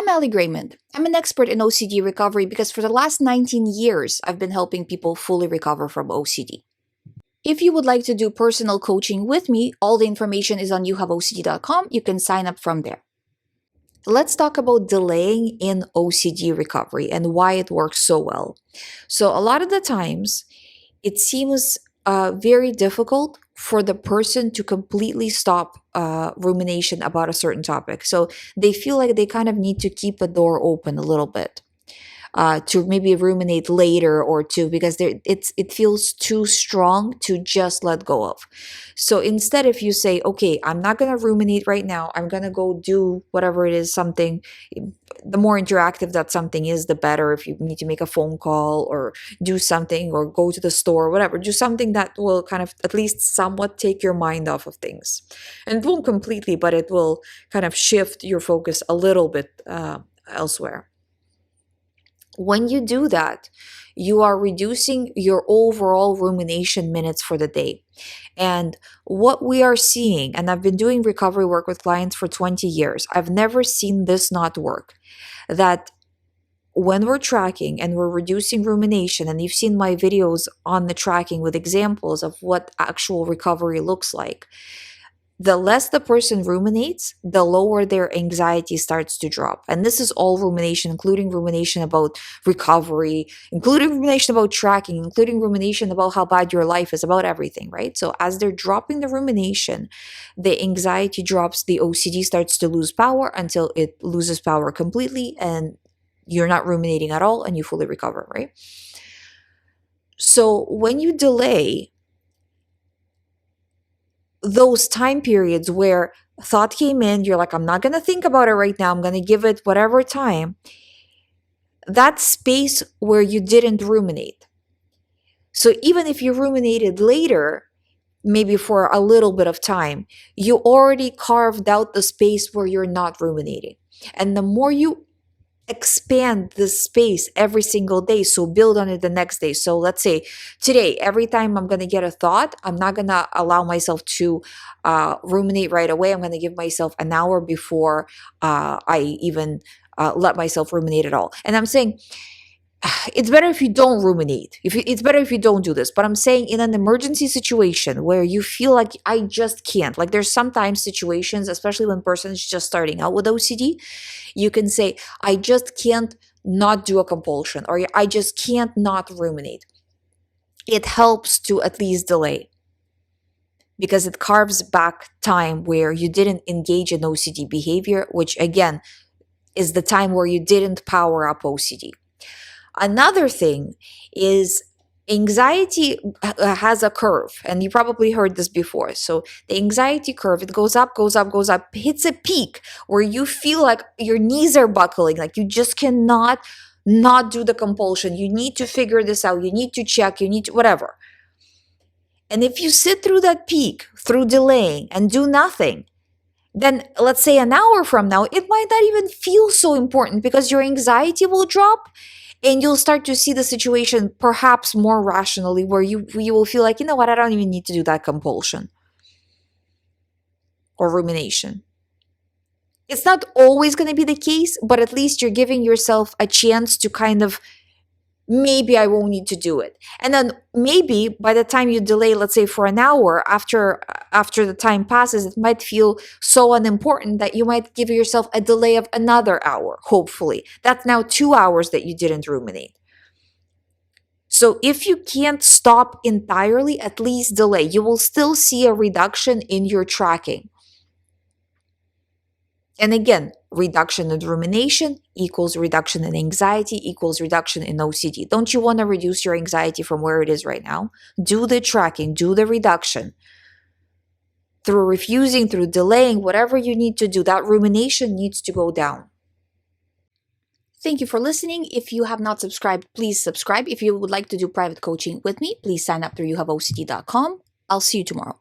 I'm GREYMOND. I'm an expert in OCD recovery because for the last 19 years, I've been helping people fully recover from OCD. If you would like to do personal coaching with me, all the information is on youhaveocd.com. You can sign up from there. Let's talk about delaying in OCD recovery and why it works so well. So, a lot of the times, it seems very difficult for the person to completely stop rumination about a certain topic. So they feel like they kind of need to keep the door open a little bit to maybe ruminate later or two because it feels too strong to just let go of. So instead, if you say, okay, I'm not going to ruminate right now, I'm going to go do whatever it is, something, the more interactive that something is, the better. If you need to make a phone call or do something or go to the store or whatever, do something that will kind of at least somewhat take your mind off of things. And it won't completely, but it will kind of shift your focus a little bit elsewhere. When you do that, you are reducing your overall rumination minutes for the day. And what we are seeing, and I've been doing recovery work with clients for 20 years, I've never seen this not work. That when we're tracking and we're reducing rumination, and you've seen my videos on the tracking with examples of what actual recovery looks like, the less the person ruminates, the lower their anxiety starts to drop. And this is all rumination, including rumination about recovery, including rumination about tracking, including rumination about how bad your life is, about everything, right? So as they're dropping the rumination, the anxiety drops, the OCD starts to lose power until it loses power completely and you're not ruminating at all and you fully recover, right? So when you delay those time periods where thought came in, you're like, I'm not going to think about it right now, I'm going to give it whatever time, that space where you didn't ruminate. So even if you ruminated later, maybe for a little bit of time, you already carved out the space where you're not ruminating. And the more you expand the space every single day, so build on it the next day. So let's say today, every time I'm going to get a thought, I'm not going to allow myself to ruminate right away. I'm going to give myself an hour before I even let myself ruminate at all. And I'm saying it's better if you don't ruminate. It's better if you don't do this. But I'm saying in an emergency situation where you feel like I just can't, like there's sometimes situations, especially when person is just starting out with OCD, you can say, I just can't not do a compulsion, or I just can't not ruminate. It helps to at least delay because it carves back time where you didn't engage in OCD behavior, which again is the time where you didn't power up OCD. Another thing is anxiety has a curve, and you probably heard this before. So the anxiety curve, it goes up, goes up, goes up, hits a peak where you feel like your knees are buckling, like you just cannot not do the compulsion. You need to figure this out. You need to check, you need to whatever. And if you sit through that peak, through delaying and do nothing, then let's say an hour from now, it might not even feel so important because your anxiety will drop and you'll start to see the situation perhaps more rationally, where you will feel like, you know what, I don't even need to do that compulsion or rumination. It's not always going to be the case, but at least you're giving yourself a chance to kind of, maybe I won't need to do it. And then maybe by the time you delay, let's say for an hour, after the time passes, it might feel so unimportant that you might give yourself a delay of another hour, hopefully. That's now 2 hours that you didn't ruminate. So if you can't stop entirely, at least delay. You will still see a reduction in your tracking. And again, reduction in rumination equals reduction in anxiety equals reduction in OCD. Don't you want to reduce your anxiety from where it is right now? Do the tracking, do the reduction. Through refusing, through delaying, whatever you need to do, that rumination needs to go down. Thank you for listening. If you have not subscribed, please subscribe. If you would like to do private coaching with me, please sign up through youhaveocd.com. I'll see you tomorrow.